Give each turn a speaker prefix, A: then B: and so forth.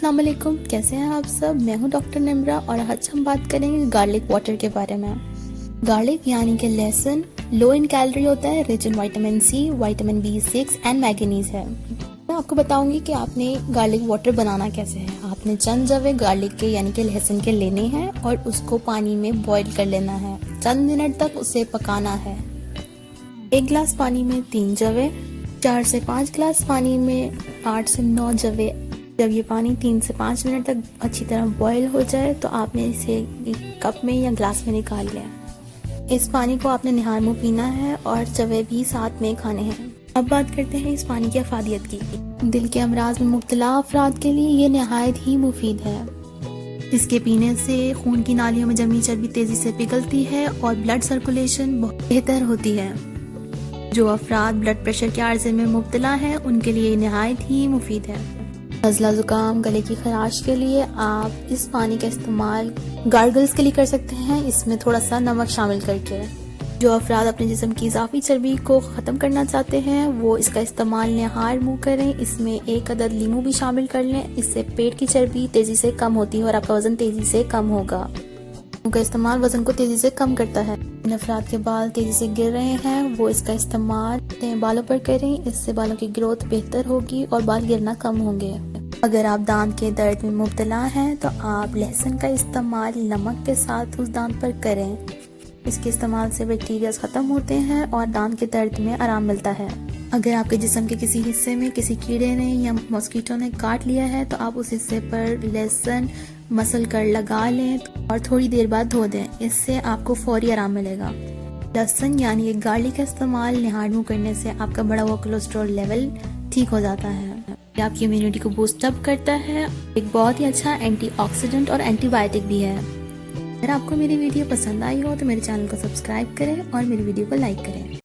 A: अस्सलाम वालेकुम, कैसे हैं आप सब। मैं हूं डॉक्टर निम्रा और आज हम बात करेंगे गार्लिक वाटर के बारे में। गार्लिक यानी कि लहसुन लो इन कैलोरी होता है, rich in vitamin C, vitamin B6 and manganese है। मैं आपको बताऊंगी कि आपने गार्लिक वाटर बनाना कैसे है। आपने चंद जवे गार्लिक के यानी कि लहसुन के लेने हैं और उसको पानी में बॉईल कर लेना है। चंद मिनट तक उसे पकाना है। 1 गिलास पानी में 3 जवे, 4 से 5 गिलास पानी में 8 से 9 जवे। जब ये पानी 3 से 5 मिनट तक अच्छी तरह बॉईल हो जाए तो आपने इसे एक कप में या ग्लास में निकाल लिया। इस पानी को आपने निहार मुँह पीना है और जवे भी साथ में खाने हैं। अब बात करते हैं इस पानी की अफादियत की। दिल के अमराज में मुब्तला अफराद के लिए ये नहायत ही मुफीद है। इसके पीने से खून की नालियों में जमी चर्बी तेजी से पिघलती है और ब्लड सर्कुलेशन बहुत बेहतर होती है। जो अफराद ब्लड प्रेशर के आर्जे में मुब्तला है उनके लिए नहायत ही मुफीद है। नज़ला जुकाम गले की खराश के लिए आप इस पानी का इस्तेमाल गार्गल्स के लिए कर सकते हैं, इसमें थोड़ा सा नमक शामिल करके। जो अफराद अपने जिस्म की इजाफी चर्बी को ख़त्म करना चाहते हैं वो इसका इस्तेमाल निहार मुँह करें। इसमें 1 अदद लीमू भी शामिल कर लें, इससे पेट की चर्बी तेज़ी से कम होती है और आपका वज़न तेज़ी से कम होगा। का इस्तेमाल वजन को तेजी से कम करता है। इन अफराद के बाल तेजी से गिर रहे हैं वो इसका इस्तेमाल बालों पर करें, इससे बालों की ग्रोथ बेहतर होगी और बाल गिरना कम होंगे। अगर आप दांत के दर्द में मुब्तला हैं तो आप लहसुन का इस्तेमाल नमक के साथ उस दांत पर करें। इसके इस्तेमाल से बैक्टीरिया खत्म होते हैं और दांत के दर्द में आराम मिलता है। अगर आपके जिस्म के किसी हिस्से में किसी कीड़े ने या मॉस्किटो ने काट लिया है तो आप उस हिस्से पर लहसुन मसल कर लगा लें और थोड़ी देर बाद धो दें, इससे आपको फौरी आराम मिलेगा। लहसुन यानी गार्लिक का इस्तेमाल निहार मुँह करने से आपका बढ़ा हुआ कोलेस्ट्रॉल लेवल ठीक हो जाता है। ये आपकी इम्यूनिटी को बूस्ट अप करता है। एक बहुत ही अच्छा एंटीऑक्सीडेंट और एंटीबायोटिक भी है। अगर आपको मेरी वीडियो पसंद आई हो तो मेरे चैनल को सब्सक्राइब करें और मेरी वीडियो को लाइक करें।